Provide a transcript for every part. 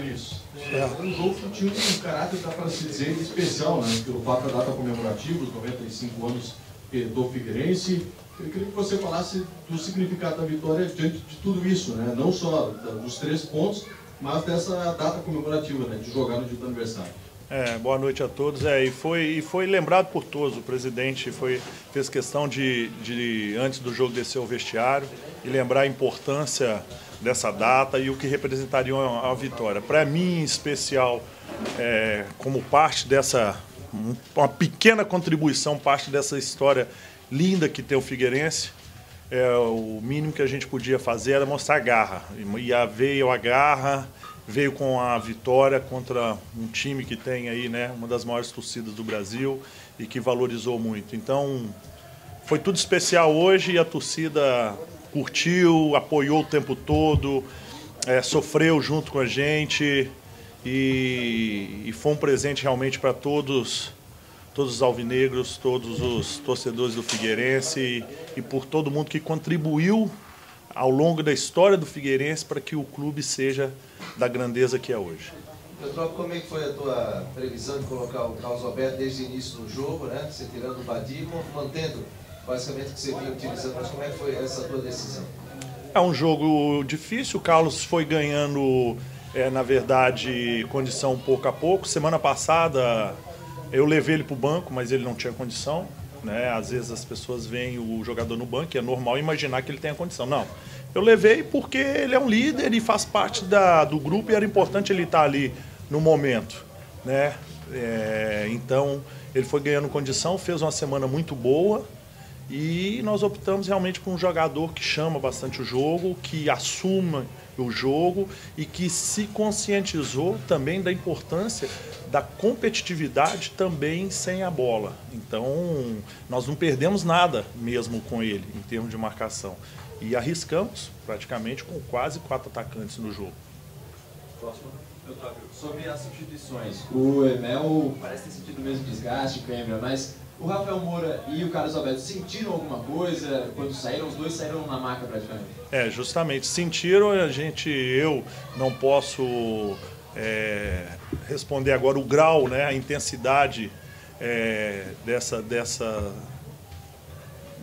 Vinícius, um jogo que tinha um caráter, dá para se dizer, especial, né? Pelo fato da data comemorativa, os 95 anos do Figueirense. Eu queria que você falasse do significado da vitória diante de tudo isso, né? Não só dos 3 pontos, mas dessa data comemorativa, né? De jogar no dia do aniversário. Boa noite a todos. E foi lembrado por todos. O presidente fez questão de, antes do jogo, descer ao vestiário e lembrar a importância dessa data e o que representaria a vitória. Para mim, em especial, como parte dessa, uma pequena contribuição, parte dessa história linda que tem o Figueirense, o mínimo que a gente podia fazer era mostrar garra. E veio a garra, veio com a vitória contra um time que tem aí, né, uma das maiores torcidas do Brasil e que valorizou muito. Então, foi tudo especial hoje e a torcida curtiu, apoiou o tempo todo, sofreu junto com a gente e foi um presente realmente para todos os alvinegros, todos os torcedores do Figueirense e por todo mundo que contribuiu ao longo da história do Figueirense para que o clube seja da grandeza que é hoje. Eutrópio, como é que foi a tua previsão de colocar o Carlos Alberto desde o início do jogo, né? Você tirando o Badir, mantendo basicamente o que você vinha utilizando, mas como é que foi essa tua decisão? É um jogo difícil, o Carlos foi ganhando, na verdade, condição pouco a pouco. Semana passada eu levei ele para o banco, mas ele não tinha condição, né? Às vezes as pessoas veem o jogador no banco e é normal imaginar que ele tenha condição. Não, eu levei porque ele é um líder e faz parte do grupo e era importante ele estar ali no momento, né? Então ele foi ganhando condição, fez uma semana muito boa e nós optamos realmente por um jogador que chama bastante o jogo, que assuma o jogo e que se conscientizou também da importância da competitividade também sem a bola. Então, nós não perdemos nada mesmo com ele, em termos de marcação. E arriscamos praticamente com quase 4 atacantes no jogo. Próximo. Sobre as substituições, o Emel parece ter sentido o mesmo desgaste que o Emel, mas o Rafael Moura e o Carlos Alberto sentiram alguma coisa quando saíram? Os dois saíram na maca praticamente. Justamente, sentiram. Eu não posso responder agora o grau, né, a intensidade dessa...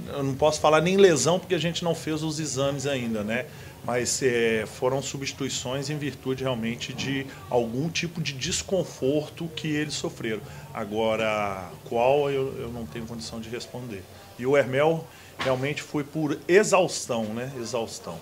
Eu não posso falar nem lesão porque a gente não fez os exames ainda, né? Mas foram substituições em virtude realmente de algum tipo de desconforto que eles sofreram. Agora, qual eu não tenho condição de responder. E o Hermel realmente foi por exaustão, né? Exaustão.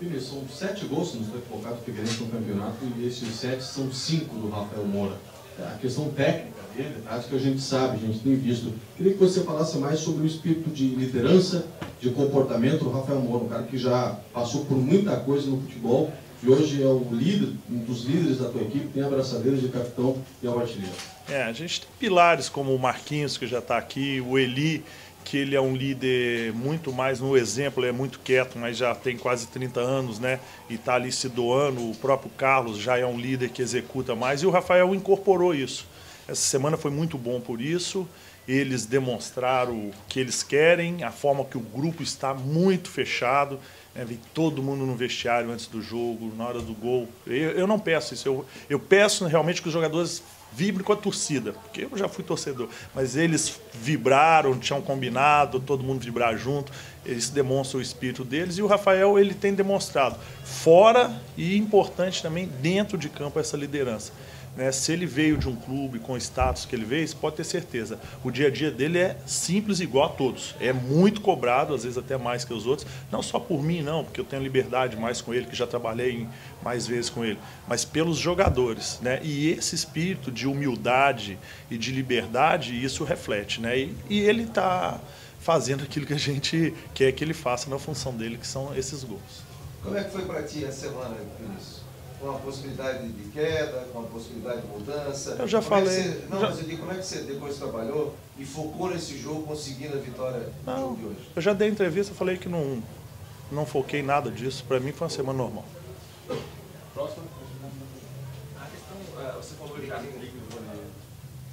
Vinícius, são 7 gols, se não estou equivocado, do Figueirense no campeonato, e esses 7 são 5 do Rafael Moura. A questão técnica dele, acho que a gente sabe, a gente tem visto. Queria que você falasse mais sobre o espírito de liderança, de comportamento do Rafael Moura, um cara que já passou por muita coisa no futebol e hoje é o líder, um dos líderes da tua equipe, tem a braçadeira de capitão e é o artilheiro. A gente tem pilares como o Marquinhos, que já está aqui, o Eli, que ele é um líder muito mais no exemplo, ele é muito quieto, mas já tem quase 30 anos, né? E está ali se doando. O próprio Carlos já é um líder que executa mais e o Rafael incorporou isso. Essa semana foi muito bom por isso. Eles demonstraram o que eles querem, a forma que o grupo está muito fechado. Vem todo mundo no vestiário antes do jogo, na hora do gol. Eu não peço isso, eu peço realmente que os jogadores vibrem com a torcida, porque eu já fui torcedor, mas eles vibraram, tinham combinado, todo mundo vibrar junto, eles demonstram o espírito deles e o Rafael ele tem demonstrado, fora e importante também dentro de campo essa liderança. Se ele veio de um clube com o status que ele veio, você pode ter certeza. O dia a dia dele é simples igual a todos. É muito cobrado, às vezes até mais que os outros. Não só por mim, não, porque eu tenho liberdade mais com ele, que já trabalhei mais vezes com ele, mas pelos jogadores, né? E esse espírito de humildade e de liberdade, isso reflete, né? E ele está fazendo aquilo que a gente quer que ele faça na função dele, que são esses gols. Como é que foi para ti a semana, Vinícius? Com a possibilidade de queda, com a possibilidade de mudança? Eu já falei. Mas eu digo, como é que você depois trabalhou e focou nesse jogo, conseguindo a vitória no jogo de hoje? Eu já dei entrevista, falei que não foquei em nada disso. Para mim foi uma semana normal. Próximo. A questão, você falou já do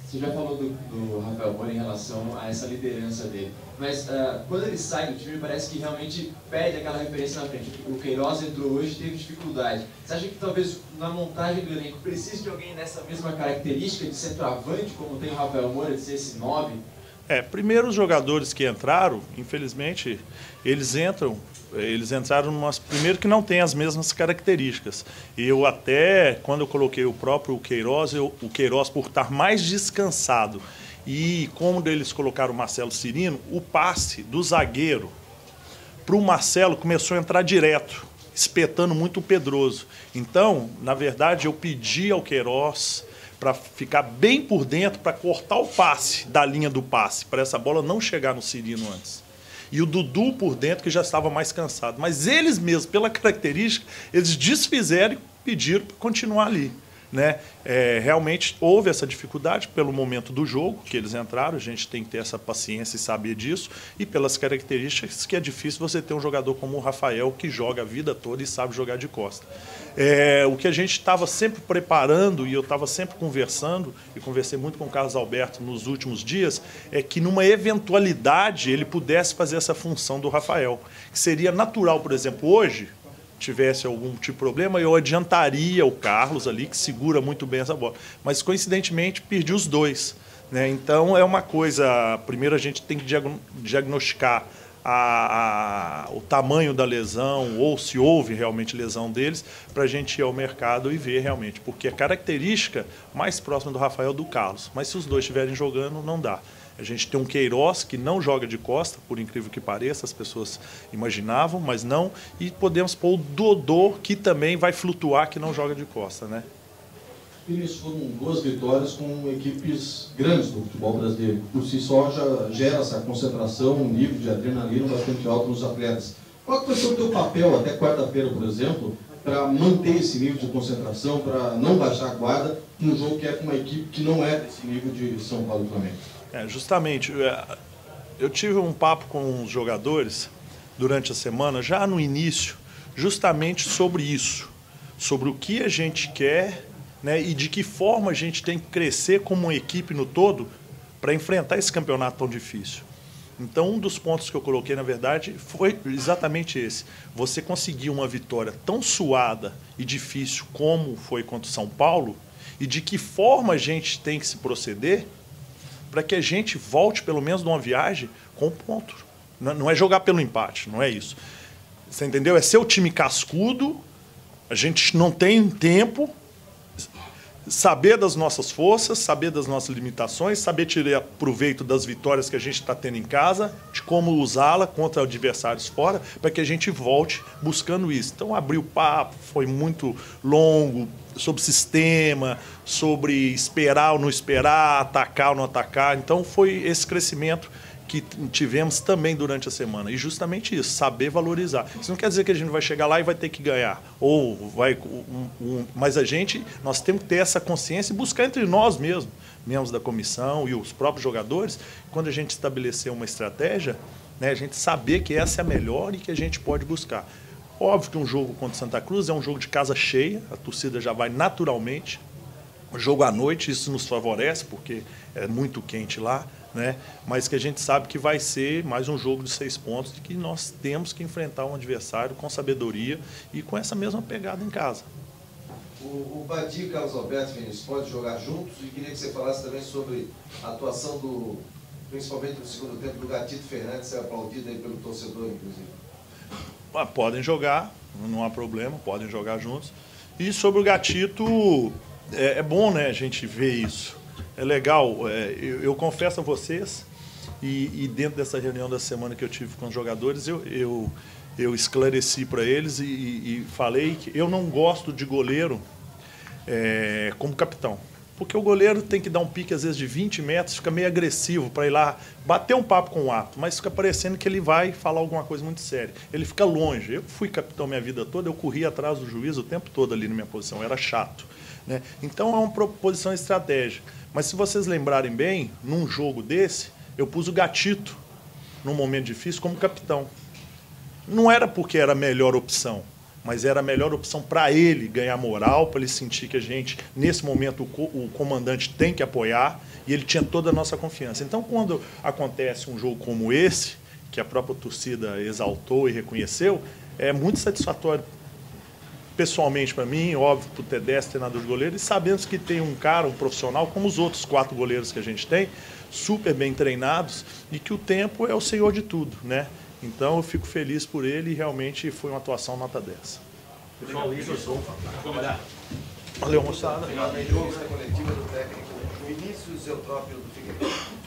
Você já falou do Rafael Moura em relação a essa liderança dele. mas quando ele sai do time, parece que realmente perde aquela referência na frente. O Queiroz entrou hoje e teve dificuldade. Você acha que talvez na montagem do elenco precise de alguém nessa mesma característica de centroavante, como tem o Rafael Moura, de ser esse 9? Primeiro os jogadores que entraram, infelizmente, eles entraram primeiro que não tem as mesmas características. Eu até, quando eu coloquei o próprio Queiroz, o Queiroz por estar mais descansado, e como eles colocaram o Marcelo Cirino, o passe do zagueiro para o Marcelo começou a entrar direto, espetando muito o Pedroso. Então, na verdade, eu pedi ao Queiroz para ficar bem por dentro, para cortar o passe da linha do passe, para essa bola não chegar no Cirino antes. E o Dudu por dentro, que já estava mais cansado. Mas eles mesmos, pela característica, eles desfizeram e pediram para continuar ali, né? Realmente houve essa dificuldade pelo momento do jogo que eles entraram, a gente tem que ter essa paciência e saber disso, e pelas características que é difícil você ter um jogador como o Rafael, que joga a vida toda e sabe jogar de costa. O que a gente estava sempre preparando, e eu estava sempre conversando, e conversei muito com o Carlos Alberto nos últimos dias, é que numa eventualidade ele pudesse fazer essa função do Rafael, que seria natural, por exemplo, hoje, tivesse algum tipo de problema, eu adiantaria o Carlos ali, que segura muito bem essa bola. Mas, coincidentemente, perdi os dois, né? Então, é uma coisa... Primeiro, a gente tem que diagnosticar o tamanho da lesão, ou se houve realmente lesão deles, para a gente ir ao mercado e ver realmente. Porque a característica mais próxima do Rafael é do Carlos. Mas, se os dois estiverem jogando, não dá. A gente tem um Queiroz que não joga de costa, por incrível que pareça, as pessoas imaginavam, mas não. E podemos pôr o Dodô, que também vai flutuar, que não joga de costa, né? Eles foram 2 vitórias com equipes grandes do futebol brasileiro. Por si só já gera essa concentração, um nível de adrenalina bastante alto nos atletas. Qual vai ser o teu papel até quarta-feira, por exemplo, para manter esse nível de concentração, para não baixar a guarda num jogo que é com uma equipe que não é desse nível de São Paulo e Flamengo? Justamente, eu tive um papo com os jogadores durante a semana, já no início, justamente sobre isso, sobre o que a gente quer, né, e de que forma a gente tem que crescer como uma equipe no todo para enfrentar esse campeonato tão difícil. Então, um dos pontos que eu coloquei, na verdade, foi exatamente esse. Você conseguir uma vitória tão suada e difícil como foi contra o São Paulo, e de que forma a gente tem que se proceder para que a gente volte, pelo menos, numa viagem com um ponto. Não é jogar pelo empate, não é isso. Você entendeu? É ser o time cascudo, a gente não tem tempo, saber das nossas forças, saber das nossas limitações, saber tirar proveito das vitórias que a gente está tendo em casa, de como usá-la contra adversários fora, para que a gente volte buscando isso. Então, abrir o papo, foi muito longo, sobre sistema, sobre esperar ou não esperar, atacar ou não atacar. Então, foi esse crescimento que tivemos também durante a semana. E justamente isso, saber valorizar. Isso não quer dizer que a gente vai chegar lá e vai ter que ganhar. Ou vai, mas nós temos que ter essa consciência e buscar entre nós mesmos, membros da comissão e os próprios jogadores, quando a gente estabelecer uma estratégia, né, a gente saber que essa é a melhor e que a gente pode buscar. Óbvio que um jogo contra Santa Cruz é um jogo de casa cheia, a torcida já vai naturalmente. O jogo à noite, isso nos favorece, porque é muito quente lá, né? Mas que a gente sabe que vai ser mais um jogo de 6 pontos, de que nós temos que enfrentar um adversário com sabedoria e com essa mesma pegada em casa. O Badi e o Carlos Alberto, Vinícius, podem jogar juntos, e queria que você falasse também sobre a atuação principalmente no segundo tempo, do Gatito Fernandes, ser aplaudido aí pelo torcedor, inclusive. Podem jogar, não há problema, podem jogar juntos. E sobre o Gatito, é bom, né, a gente ver isso. É legal. Eu confesso a vocês, e dentro dessa reunião da semana que eu tive com os jogadores, eu esclareci para eles e falei que eu não gosto de goleiro como capitão. Porque o goleiro tem que dar um pique, às vezes, de 20 metros, fica meio agressivo para ir lá bater um papo com o árbitro, mas fica parecendo que ele vai falar alguma coisa muito séria. Ele fica longe. Eu fui capitão minha vida toda, eu corri atrás do juiz o tempo todo ali na minha posição, era chato, né? Então, é uma posição estratégica. Mas, se vocês lembrarem bem, num jogo desse, eu pus o Gatito, num momento difícil, como capitão. Não era porque era a melhor opção, mas era a melhor opção para ele ganhar moral, para ele sentir que a gente, nesse momento, o comandante tem que apoiar, e ele tinha toda a nossa confiança. Então, quando acontece um jogo como esse, que a própria torcida exaltou e reconheceu, é muito satisfatório pessoalmente para mim, óbvio, para o Tedesco, treinador de goleiro, e sabemos que tem um cara, um profissional, como os outros 4 goleiros que a gente tem, super bem treinados, e que o tempo é o senhor de tudo, né? Então eu fico feliz por ele e realmente foi uma atuação nota 10. Pessoal, isso eu sou. Valeu, moçada. Finalmente, a coletiva do técnico Vinícius Eutrópio do Figueiredo.